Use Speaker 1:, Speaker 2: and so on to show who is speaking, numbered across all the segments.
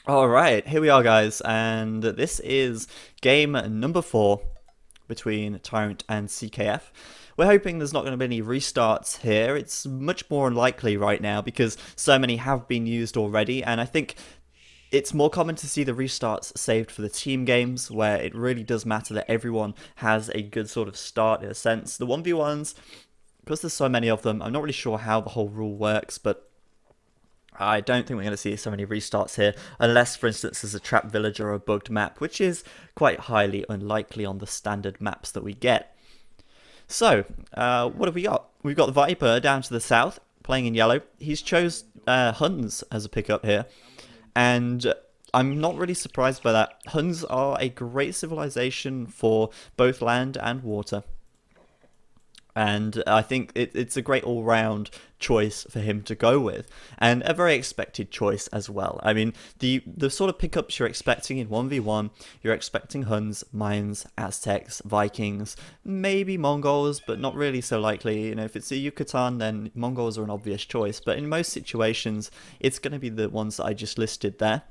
Speaker 1: Alright, here we are guys, and this is game number 4 between TyRanT and CKF. We're hoping there's not going to be any restarts here. It's much more unlikely right now because so many have been used already, and I think it's more common to see the restarts saved for the team games where it really does matter that everyone has a good sort of start in a sense. The 1v1s, because there's so many of them, I'm not really sure how the whole rule works, but I don't think we're going to see so many restarts here, unless, for instance, there's a trapped village or a bugged map, which is quite highly unlikely on the standard maps that we get. So, what have we got? We've got the Viper down to the south, playing in yellow. He's chose Huns as a pickup here, and I'm not really surprised by that. Huns are a great civilization for both land and water. And I think it's a great all-round choice for him to go with, and a very expected choice as well. I mean, the sort of pickups you're expecting in 1v1, you're expecting Huns, Mayans, Aztecs, Vikings, maybe Mongols, but not really so likely. You know, if it's a Yucatan, then Mongols are an obvious choice, but in most situations, it's going to be the ones that I just listed there.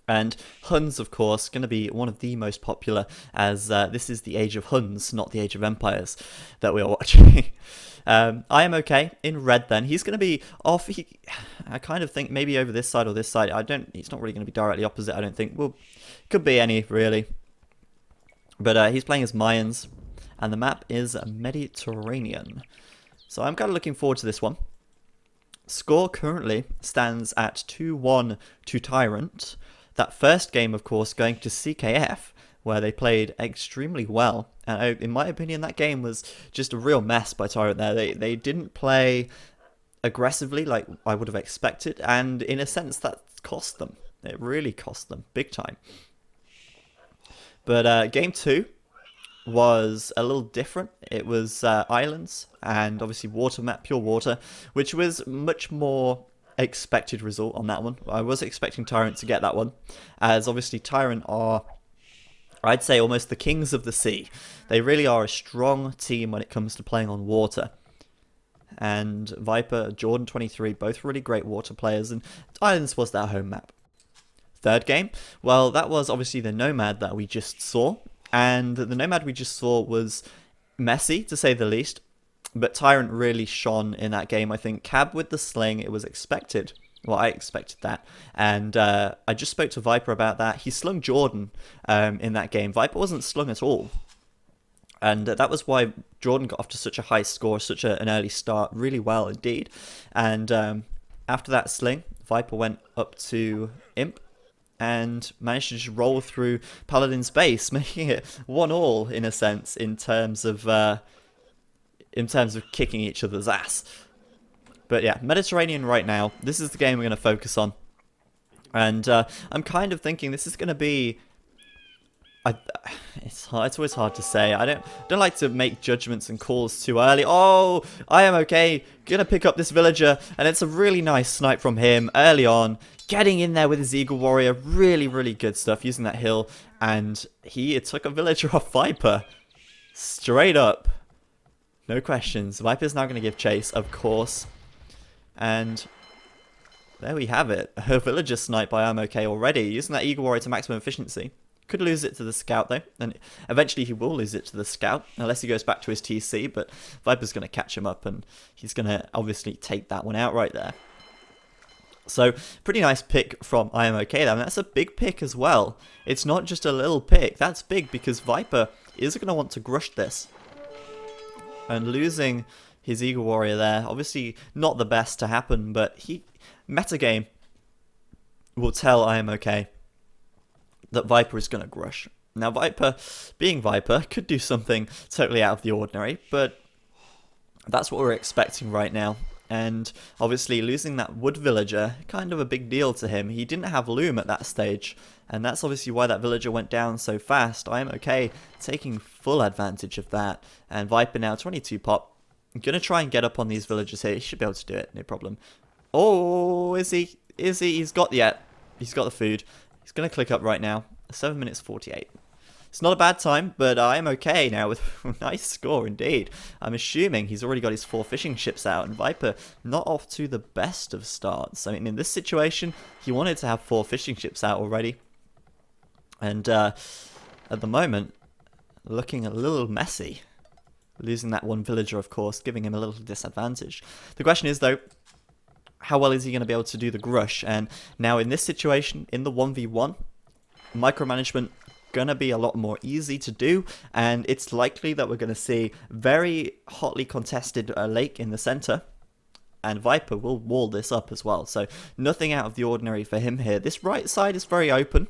Speaker 1: And Huns, of course, going to be one of the most popular, as this is the age of Huns, not the age of empires that we are watching. I am okay in red. Then he's going to be off. I kind of think maybe over this side or this side. I don't. He's not really going to be directly opposite. I don't think. Well, could be any really. But he's playing as Mayans, and the map is Mediterranean. So I'm kind of looking forward to this one. Score currently stands at 2-1 to TyRanT. That first game, of course, going to CKF, where they played extremely well. And in my opinion, that game was just a real mess by TyRanT there. They didn't play aggressively like I would have expected, and in a sense, that cost them. It really cost them, big time. But game 2 was a little different. It was islands and obviously water map, pure water, which was much more expected result on that one. I was expecting TyRanT to get that one, as obviously TyRanT are, I'd say, almost the kings of the sea. They really are a strong team when it comes to playing on water. And Viper, Jordan 23, both really great water players, and Islands was their home map. Third game, well, that was obviously the Nomad that we just saw, and the Nomad we just saw was messy, to say the least. But TyRanT really shone in that game. I think Cab with the sling, it was expected. Well, I expected that. And I just spoke to Viper about that. He slung Jordan in that game. Viper wasn't slung at all. And that was why Jordan got off to such a high score, such an early start, really well indeed. And after that sling, Viper went up to Imp and managed to just roll through Paladin's base, making it 1-1 in a sense in terms of kicking each other's ass. But yeah, Mediterranean right now. This is the game we're going to focus on. And I'm kind of thinking this is going to be... it's always hard to say. I don't like to make judgments and calls too early. Oh, I am okay. Gonna pick up this villager, and it's a really nice snipe from him early on. Getting in there with his Eagle Warrior. Really, really good stuff using that hill. And he took a villager off Viper. Straight up. No questions. Viper's now going to give chase, of course. And there we have it. Her villager snipe by I'm okay already. Using that Eagle Warrior to maximum efficiency. Could lose it to the scout though. And eventually he will lose it to the scout. Unless he goes back to his TC. But Viper's going to catch him up. And he's going to obviously take that one out right there. So, pretty nice pick from I am okay there. And that's a big pick as well. It's not just a little pick. That's big because Viper is going to want to grush this. And losing his Eagle Warrior there, obviously not the best to happen, but metagame will tell I am okay that Viper is going to grush. Now Viper, being Viper, could do something totally out of the ordinary, but that's what we're expecting right now. And obviously losing that wood villager, kind of a big deal to him. He didn't have loom at that stage, and that's obviously why that villager went down so fast. I am okay taking full advantage of that. And Viper now 22 pop. I'm going to try and get up on these villagers here. He should be able to do it, no problem. Oh, is he? He's got the food. He's going to click up right now. 7 minutes 48. It's not a bad time, but I am okay now with a nice score indeed. I'm assuming he's already got his 4 fishing ships out, and Viper not off to the best of starts. I mean, in this situation, he wanted to have 4 fishing ships out already. And at the moment, looking a little messy. Losing that 1 villager, of course, giving him a little disadvantage. The question is, though, how well is he going to be able to do the Grush? And now in this situation, in the 1v1, micromanagement going to be a lot more easy to do, and it's likely that we're going to see very hotly contested lake in the center, and Viper will wall this up as well. So nothing out of the ordinary for him here. This right side is very open,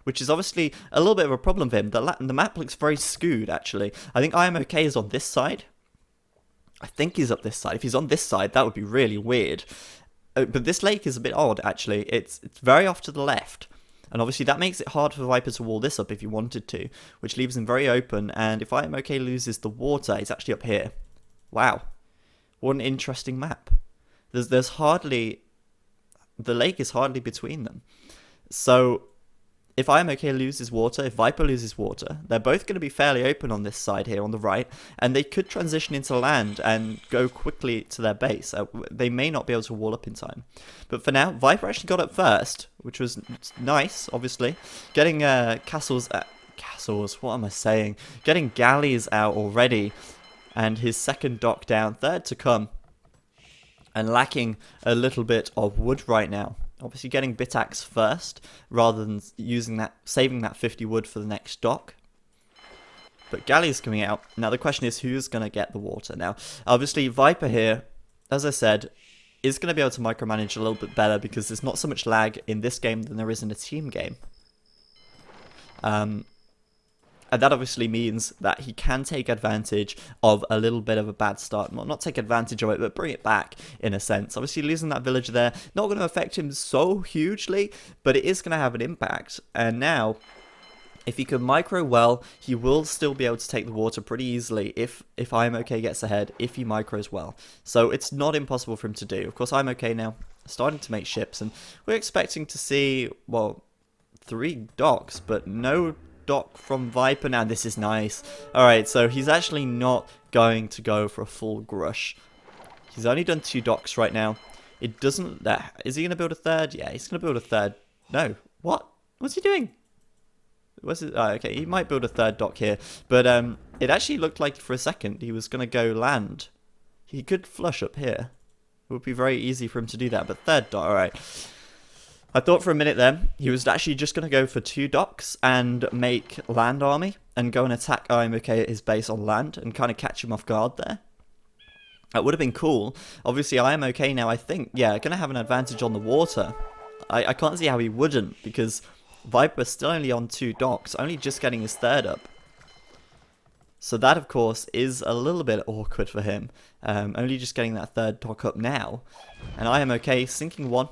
Speaker 1: which is obviously a little bit of a problem for him. The map looks very skewed, actually. I think IMOK is on this side. I think he's up this side. If he's on this side, that would be really weird. But this lake is a bit odd, actually. It's very off to the left. And obviously that makes it hard for Viper to wall this up if he wanted to, which leaves him very open. And if IMOK loses the water, he's actually up here. Wow. What an interesting map. There's hardly... The lake is hardly between them. So if IMOK loses water, if Viper loses water, they're both going to be fairly open on this side here on the right, and they could transition into land and go quickly to their base. They may not be able to wall up in time. But for now, Viper actually got up first, which was nice, obviously. Getting castles, what am I saying? Getting galleys out already, and his second dock down, third to come, and lacking a little bit of wood right now. Obviously getting Bitaxe first, rather than saving that 50 wood for the next dock. But galleys coming out. Now the question is, who's going to get the water? Now, obviously Viper here, as I said, is going to be able to micromanage a little bit better, because there's not so much lag in this game than there is in a team game. And that obviously means that he can take advantage of a little bit of a bad start. Well, not take advantage of it, but bring it back in a sense. Obviously, losing that villager there, not going to affect him so hugely, but it is going to have an impact. And now, if he can micro well, he will still be able to take the water pretty easily if IMOK gets ahead, if he micros well. So it's not impossible for him to do. Of course, IMOK now starting to make ships, and we're expecting to see, well, 3 docks, but no dock from Viper. Now this is nice. Alright, so he's actually not going to go for a full Grush. He's only done 2 docks right now. It doesn't... Is he going to build a third? Yeah, he's going to build a third. No. What? What's he doing? What's it? Oh, okay, he might build a third dock here. But it actually looked like for a second he was going to go land. He could flush up here. It would be very easy for him to do that. But third dock, alright. I thought for a minute then he was actually just going to go for 2 docks and make land army and go and attack IMOK at his base on land and kind of catch him off guard there. That would have been cool. Obviously IMOK now, I think, yeah, going to have an advantage on the water. I can't see how he wouldn't, because Viper's still only on 2 docks, only just getting his third up. So that, of course, is a little bit awkward for him. Only just getting that third dock up now. And IMOK sinking 1.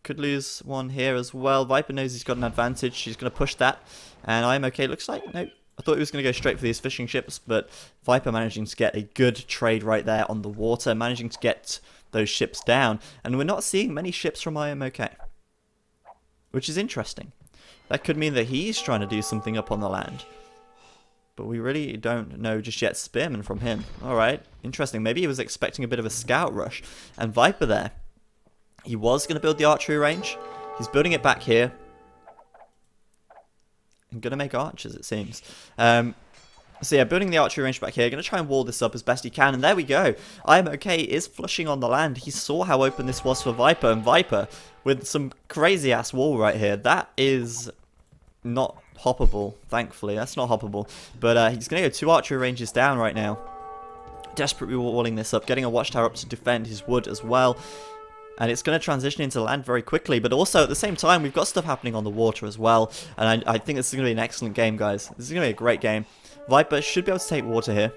Speaker 1: Could lose 1 here as well. Viper knows he's got an advantage. She's going to push that. And IMOK looks like... No, I thought he was going to go straight for these fishing ships. But Viper managing to get a good trade right there on the water. Managing to get those ships down. And we're not seeing many ships from IMOK, which is interesting. That could mean that he's trying to do something up on the land. But we really don't know just yet. Spearman from him. Alright, interesting. Maybe he was expecting a bit of a scout rush. And Viper there. He was going to build the archery range. He's building it back here. And going to make archers, it seems. So yeah, building the archery range back here. Going to try and wall this up as best he can. And there we go. IMOK is flushing on the land. He saw how open this was for Viper. And Viper, with some crazy-ass wall right here. That is not hoppable, thankfully. That's not hoppable. But he's going to go 2 archery ranges down right now. Desperately walling this up. Getting a watchtower up to defend his wood as well. And it's going to transition into land very quickly. But also, at the same time, we've got stuff happening on the water as well. And I think this is going to be an excellent game, guys. This is going to be a great game. Viper should be able to take water here.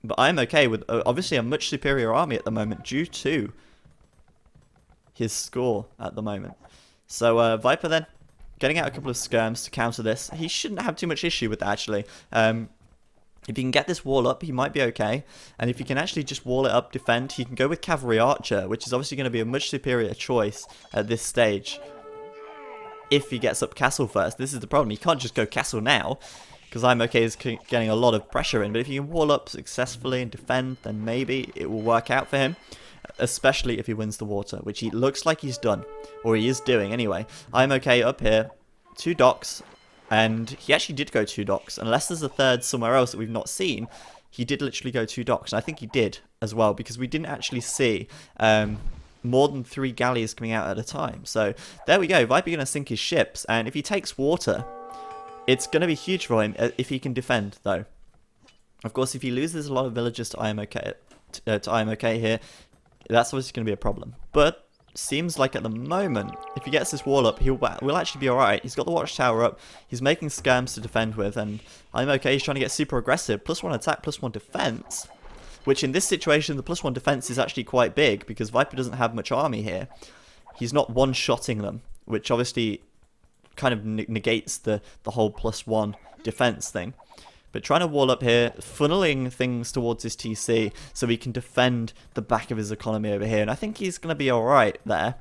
Speaker 1: But I'm okay with, obviously, a much superior army at the moment due to his score at the moment. So, Viper then, getting out a couple of skirms to counter this. He shouldn't have too much issue with that, actually. If he can get this wall up, he might be okay. And if he can actually just wall it up, defend, he can go with Cavalry Archer, which is obviously going to be a much superior choice at this stage. If he gets up castle first. This is the problem. He can't just go castle now, because I'm okay is getting a lot of pressure in. But if you can wall up successfully and defend, then maybe it will work out for him, especially if he wins the water, which he looks like he's done, or he is doing anyway. I'm okay up here, 2 docks, and he actually did go 2 docks, unless there's a third somewhere else that we've not seen. He did literally go 2 docks, and I think he did as well, because we didn't actually see more than 3 galleys coming out at a time. So there we go, Viper going to sink his ships, and if he takes water, it's going to be huge for him if he can defend, though. Of course, if he loses a lot of villagers to IMOK here, that's obviously going to be a problem. But seems like at the moment, if he gets this wall up, will actually be alright. He's got the watchtower up, he's making skirms to defend with, and IMOK is trying to get super aggressive. +1 attack, +1 defense, which in this situation, the +1 defense is actually quite big, because Viper doesn't have much army here. He's not one-shotting them, which obviously kind of negates the whole +1 defense thing. But trying to wall up here, funneling things towards his TC so he can defend the back of his economy over here. And I think he's going to be alright there.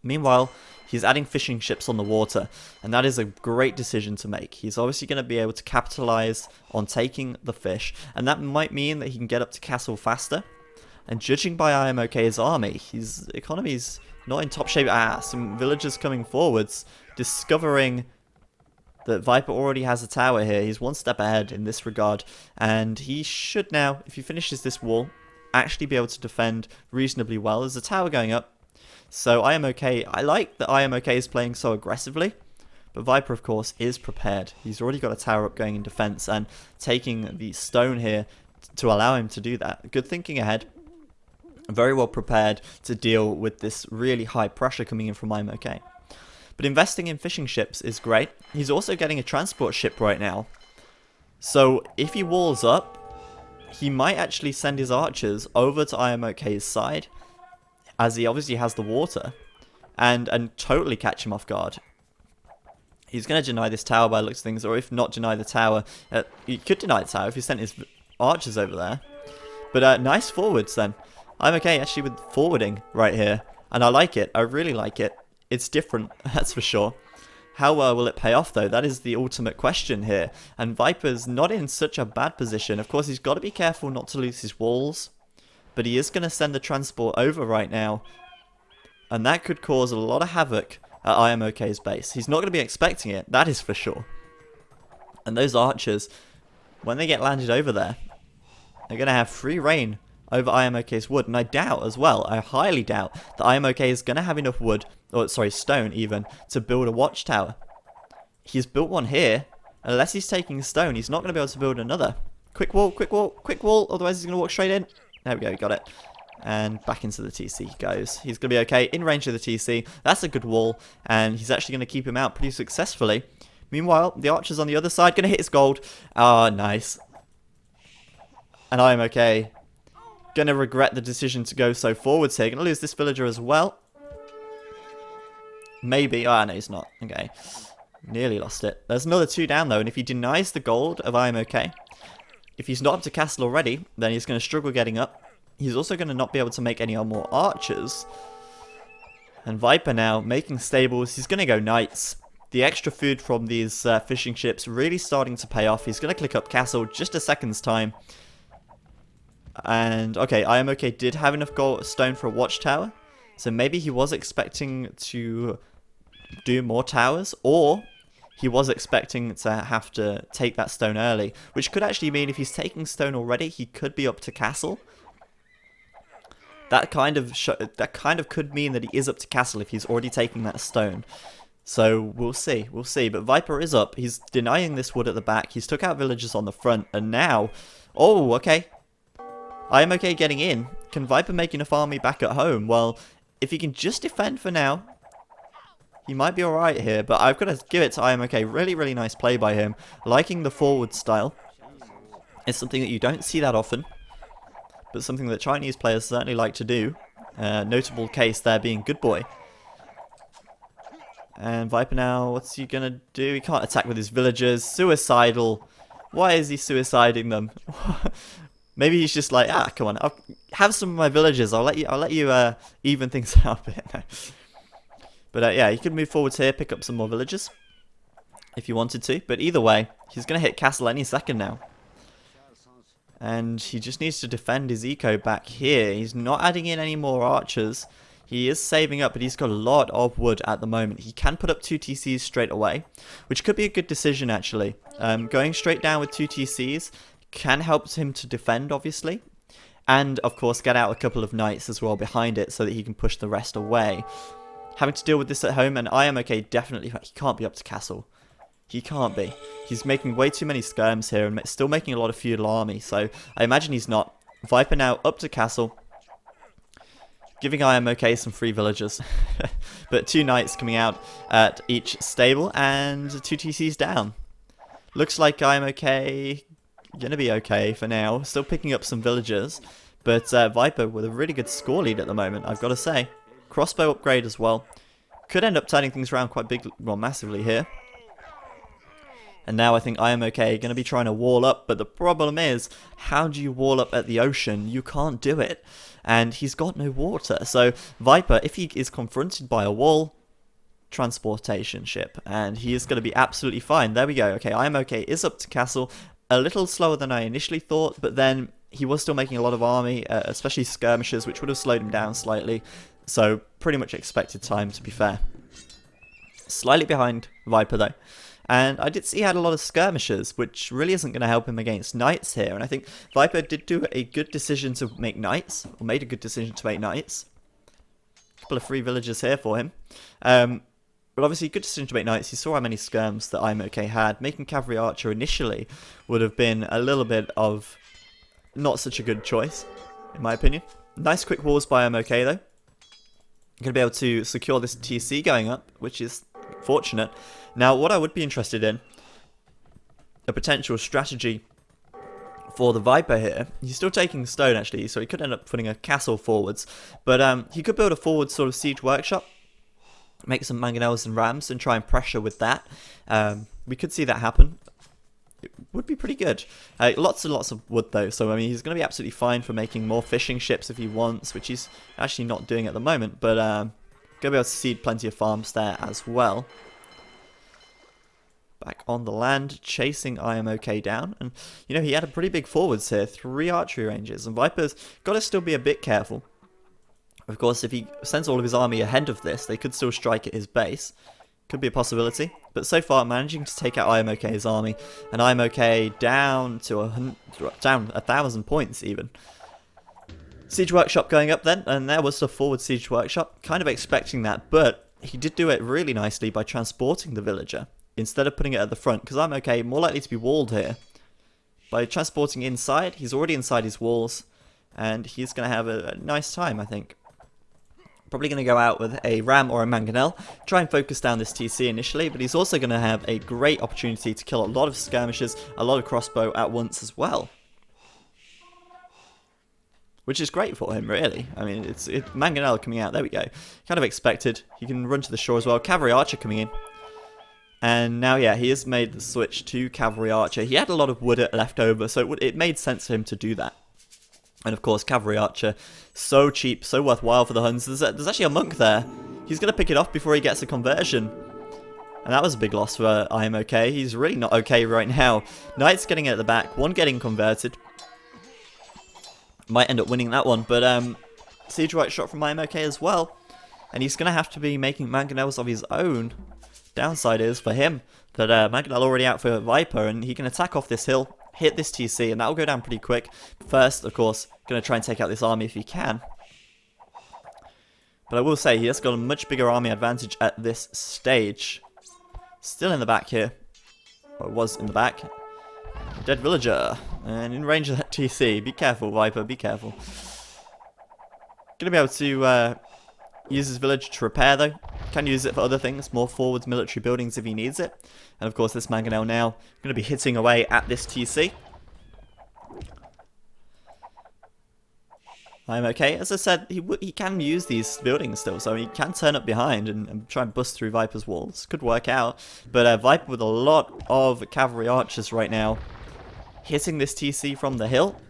Speaker 1: Meanwhile, he's adding fishing ships on the water. And that is a great decision to make. He's obviously going to be able to capitalize on taking the fish. And that might mean that he can get up to castle faster. And judging by IMOK's army, his economy's not in top shape. Some villagers coming forwards, discovering that Viper already has a tower here. He's 1 step ahead in this regard, and he should now, if he finishes this wall, actually be able to defend reasonably well. There's a tower going up, so IMOK, I like that IMOK is playing so aggressively, but Viper, of course, is prepared. He's already got a tower up going in defense, and taking the stone here to allow him to do that. Good thinking ahead. Very well prepared to deal with this really high pressure coming in from IMOK. But investing in fishing ships is great. He's also getting a transport ship right now. So if he walls up, he might actually send his archers over to IMOK's side, as he obviously has the water, and totally catch him off guard. He's going to deny this tower by the looks of things, or if not deny the tower, he could deny the tower if he sent his archers over there. But nice forwards then. IMOK actually with forwarding right here, and I like it. I really like it. It's different, that's for sure. How well will it pay off, though? That is the ultimate question here. And Viper's not in such a bad position. Of course, he's got to be careful not to lose his walls. But he is going to send the transport over right now. And that could cause a lot of havoc at IMOK's base. He's not going to be expecting it, that is for sure. And those archers, when they get landed over there, they're going to have free reign over IMOK's wood. And I doubt as well, I highly doubt, that IMOK is going to have enough wood, or sorry, stone even, to build a watchtower. He's built one here. Unless he's taking stone, he's not going to be able to build another. Quick wall, quick wall, quick wall, otherwise he's going to walk straight in. There we go, got it. And back into the TC he goes. He's going to be okay, in range of the TC. That's a good wall, and he's actually going to keep him out pretty successfully. Meanwhile, the archers on the other side going to hit his gold. Ah, nice. And IMOK going to regret the decision to go so forwards here. Going to lose this villager as well. Maybe. Oh, no, he's not. Okay. Nearly lost it. There's another 2 down, though, and if he denies the gold of IMOK, if he's not up to castle already, then he's going to struggle getting up. He's also going to not be able to make any more archers. And Viper now making stables. He's going to go knights. The extra food from these fishing ships really starting to pay off. He's going to click up castle just a second's time. And, okay, IMOK did have enough gold stone for a watchtower. So maybe he was expecting to do more towers, or he was expecting to have to take that stone early, which could actually mean if he's taking stone already, he could be up to castle. That kind of could mean that he is up to castle if he's already taking that stone. So we'll see, But Viper is up. He's denying this wood at the back. He's took out villagers on the front, and now, oh, okay. IMOK getting in. Can Viper make enough army back at home? Well, if he can just defend for now, he might be alright here. But I've got to give it to IMOK. Really, really nice play by him. Liking the forward style. It's something that you don't see that often, but something that Chinese players certainly like to do. Notable case there being Good Boy. And Viper now, what's he going to do? He can't attack with his villagers. Suicidal. Why is he suiciding them? Maybe he's just like, come on, I'll have some of my villagers. I'll let you even things out a bit. No. But yeah, he could move forwards here, pick up some more villagers. if he wanted to. But either way, he's going to hit castle any second now. And he just needs to defend his eco back here. He's not adding in any more archers. He is saving up, but he's got a lot of wood at the moment. He can put up 2 TCs straight away, which could be a good decision actually. Going straight down with 2 TCs can help him to defend, obviously. And, of course, get out a couple of knights as well behind it so that he can push the rest away. Having to deal with this at home, and I am okay, definitely. He can't be up to castle. He can't be. He's making way too many skirms here and still making a lot of feudal army. So, I imagine he's not. Viper now up to castle. Giving I am okay some free villagers. But 2 knights coming out at each stable and 2 TCs down. Looks like I am okay. Gonna be okay for now. Still picking up some villagers. But Viper with a really good score lead at the moment, I've got to say. Crossbow upgrade as well. Could end up turning things around quite big, well, massively here. And now I think I am okay. Going to be trying to wall up. But the problem is, how do you wall up at the ocean? You can't do it. And he's got no water. So Viper, if he is confronted by a wall, transportation ship. And he is going to be absolutely fine. There we go. Okay, I am okay. Is up to castle. A little slower than I initially thought. But then he was still making a lot of army, especially skirmishers, which would have slowed him down slightly. So pretty much expected time, to be fair. Slightly behind Viper though. And I did see he had a lot of skirmishers, which really isn't going to help him against knights here. And I think Viper did do a good decision to make knights, or made a good decision to make knights. A couple of free villagers here for him. But obviously, good decision to make knights. He saw how many skirms that I'm okay had. Making cavalry archer initially would have been a little bit of not such a good choice, in my opinion. Nice quick walls by I'm okay though. Going to be able to secure this TC going up, which is fortunate. Now, what I would be interested in, a potential strategy for the Viper here. He's still taking stone, actually, so he could end up putting a castle forwards. But he could build a forward sort of siege workshop, make some mangonels and rams, and try and pressure with that. We could see that happen. It would be pretty good. Lots and lots of wood, though, so I mean, he's going to be absolutely fine for making more fishing ships if he wants, which he's actually not doing at the moment. But going to be able to seed plenty of farms there as well. Back on the land, chasing I am okay down. And, you know, he had a pretty big forwards here. 3 archery ranges. And Viper's got to still be a bit careful. Of course, if he sends all of his army ahead of this, they could still strike at his base. Could be a possibility. But so far, managing to take out I am okay's army. And I am okay down to 1,000 points, even. Siege workshop going up then. And there was the forward siege workshop. Kind of expecting that. But he did do it really nicely by transporting the villager, instead of putting it at the front, because I'm okay, more likely to be walled here. By transporting inside, he's already inside his walls, and he's going to have a nice time, I think. Probably going to go out with a ram or a mangonel, try and focus down this TC initially, but he's also going to have a great opportunity to kill a lot of skirmishers, a lot of crossbow at once as well. Which is great for him, really. I mean, it's mangonel coming out, there we go. Kind of expected. He can run to the shore as well. Cavalry archer coming in. And now, yeah, he has made the switch to Cavalry Archer. He had a lot of wood left over, so it made sense for him to do that. And of course, Cavalry Archer, so cheap, so worthwhile for the Huns. There's actually a monk there. He's going to pick it off before he gets a conversion. And that was a big loss for I am okay. He's really not okay right now. Knight's getting it at the back, one getting converted. Might end up winning that one, but siege right shot from I am okay as well. And he's going to have to be making mangonels of his own. Downside is for him that Mangonel already out for Viper, and he can attack off this hill, hit this TC, and that'll go down pretty quick. First, of course, going to try and take out this army if he can. But I will say, he has got a much bigger army advantage at this stage. Still in the back here. Or was in the back. Dead villager. And in range of that TC. Be careful, Viper, be careful. Going to be able to use his village to repair, though. Can use it for other things, more forwards military buildings if he needs it. And of course, this mangonel now going to be hitting away at this TC. I'm okay. As I said, he can use these buildings still, so he can turn up behind and try and bust through Viper's walls. Could work out. But Viper with a lot of cavalry archers right now, hitting this TC from the hill.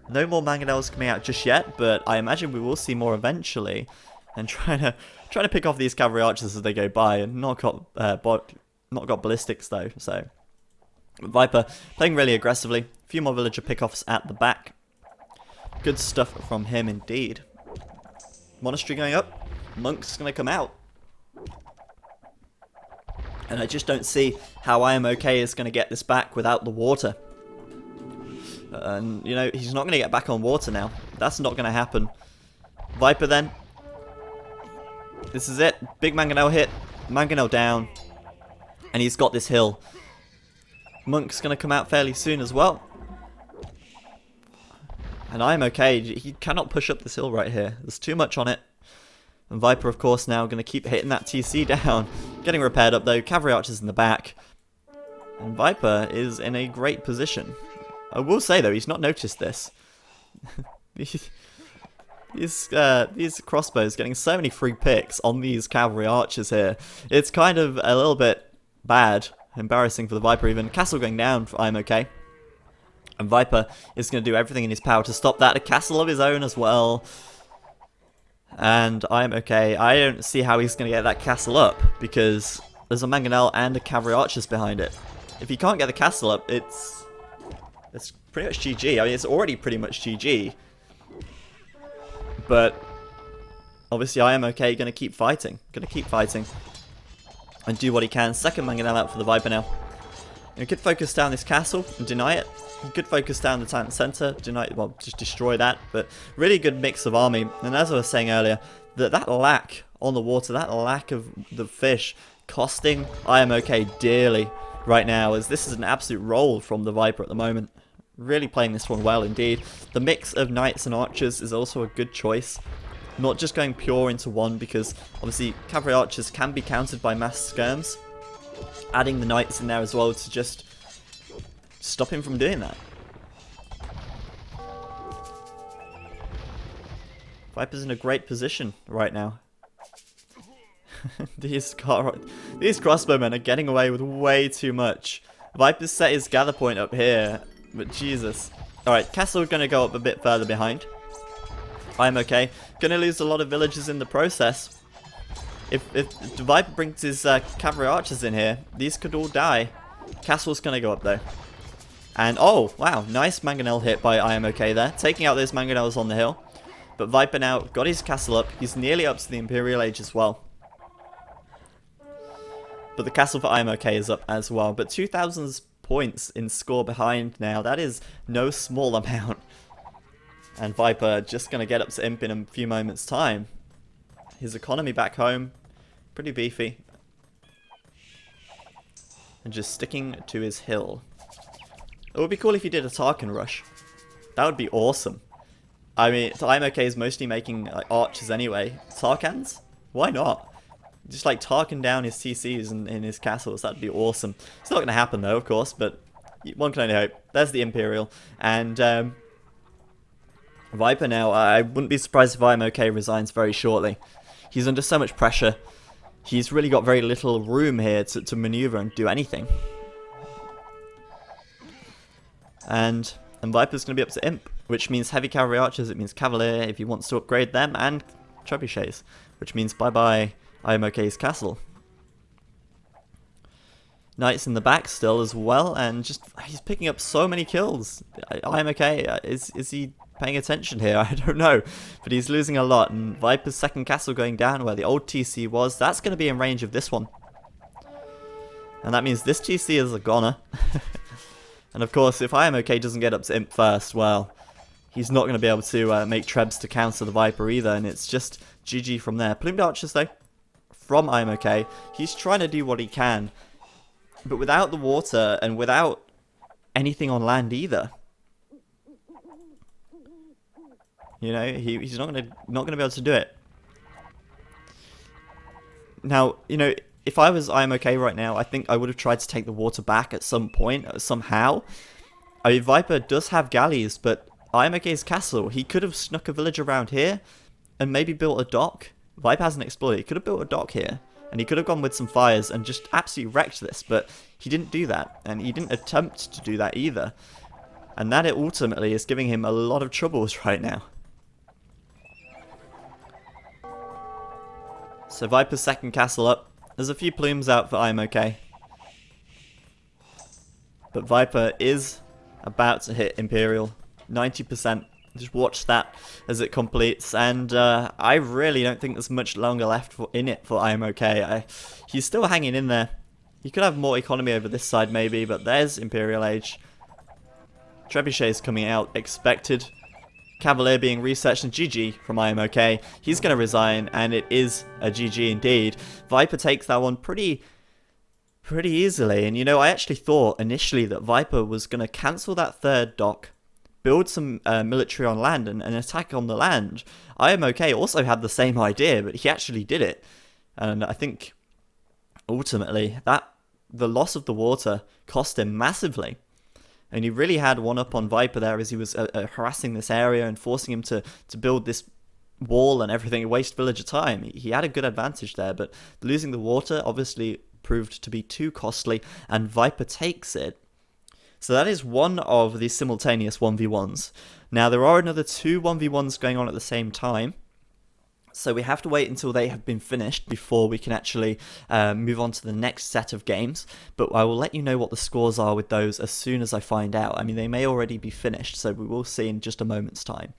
Speaker 1: No more mangonels coming out just yet, but I imagine we will see more eventually. And trying to pick off these cavalry archers as they go by and knock Not got ballistics though, so Viper playing really aggressively. A few more villager pickoffs at the back. Good stuff from him indeed. Monastery going up. Monk's going to come out. And I just don't see how IMOK is going to get this back without the water. And, you know, he's not going to get back on water now. That's not going to happen. Viper then. This is it. Big Mangonel hit. Mangonel down. And he's got this hill. Monk's going to come out fairly soon as well. And IMOK, he cannot push up this hill right here. There's too much on it. And Viper, of course, now going to keep hitting that TC down. Getting repaired up, though. Cavalry archers in the back. And Viper is in a great position. I will say, though, he's not noticed this. These crossbows getting so many free picks on these cavalry archers here. It's kind of a little bit bad. Embarrassing for the Viper even. Castle going down for IMOK. And Viper is going to do everything in his power to stop that. A castle of his own as well. And IMOK, I don't see how he's going to get that castle up. Because there's a Mangonel and a cavalry archers behind it. If he can't get the castle up, it's pretty much GG. I mean, it's already pretty much GG. But obviously IMOK going to keep fighting. And do what he can. Second Mangonel out for the Viper now. He could focus down this castle and deny it. He could focus down the town centre, well, just destroy that. But really good mix of army. And as I was saying earlier, that lack on the water, that lack of the fish, costing IMOK dearly right now, as this is an absolute roll from the Viper at the moment. Really playing this one well indeed. The mix of knights and archers is also a good choice. Not just going pure into one, because obviously cavalry archers can be countered by mass skirms. Adding the knights in there as well to just stop him from doing that. Viper's in a great position right now. These crossbowmen are getting away with way too much. Viper's set his gather point up here, but Jesus. Alright, castle going to go up a bit further behind. IMOK. Going to lose a lot of villagers in the process. If the Viper brings his cavalry archers in here, these could all die. Castle's going to go up though. And oh, wow, nice Mangonel hit by IMOK there. Taking out those Mangonels on the hill. But Viper now got his castle up. He's nearly up to the Imperial Age as well. But the castle for IMOK is up as well. But 2,000 points in score behind now. That is no small amount. And Viper just going to get up to Imp in a few moments' time. His economy back home, pretty beefy. And just sticking to his hill. It would be cool if he did a Tarkan rush. That would be awesome. I mean, IMOK is mostly making archers anyway. Tarkans? Why not? Just like Tarkan down his TCs in his castles. That'd be awesome. It's not going to happen though, of course, but one can only hope. There's the Imperial. And Viper now, I wouldn't be surprised if IMOK resigns very shortly. He's under so much pressure. He's really got very little room here to maneuver and do anything. And Viper's going to be up to Imp, which means heavy cavalry archers, it means Cavalier if he wants to upgrade them, and trebuchets, which means bye-bye IMOK's castle. Knights in the back still as well, and just he's picking up so many kills. IMOK, is he paying attention here? I don't know, but he's losing a lot. And Viper's second castle going down where the old TC was, that's going to be in range of this one. And that means this TC is a goner. And of course, if IMOK doesn't get up to Imp first, well, he's not going to be able to make Trebs to counter the Viper either, and it's just GG from there. Plumed Archers though, from IMOK, he's trying to do what he can, but without the water and without anything on land either. You know, he's not gonna be able to do it. Now, you know, if I was IMOK right now, I think I would have tried to take the water back at some point, somehow. I mean, Viper does have galleys, but IMOK's castle, he could have snuck a village around here and maybe built a dock. Viper hasn't explored. He could have built a dock here, and he could have gone with some fires and just absolutely wrecked this, but he didn't do that, and he didn't attempt to do that either. And that ultimately is giving him a lot of troubles right now. So Viper's second castle up. There's a few plumes out for IMOK. But Viper is about to hit Imperial. 90%. Just watch that as it completes, and I really don't think there's much longer left in it for IMOK. He's still hanging in there. He could have more economy over this side maybe, but there's Imperial Age. Trebuchet's coming out, expected. Cavalier being researched, and GG from IMOK. He's going to resign, and it is a GG indeed. Viper takes that one pretty easily, and you know, I actually thought initially that Viper was going to cancel that third dock, build some military on land and attack on the land. IMOK also had the same idea, but he actually did it. And I think ultimately that the loss of the water cost him massively. And he really had one up on Viper there as he was harassing this area and forcing him to build this wall and everything, waste villager time. He had a good advantage there, but losing the water obviously proved to be too costly, and Viper takes it. So that is one of the simultaneous 1v1s. Now, there are another two 1v1s going on at the same time. So we have to wait until they have been finished before we can actually move on to the next set of games. But I will let you know what the scores are with those as soon as I find out. I mean, they may already be finished, so we will see in just a moment's time.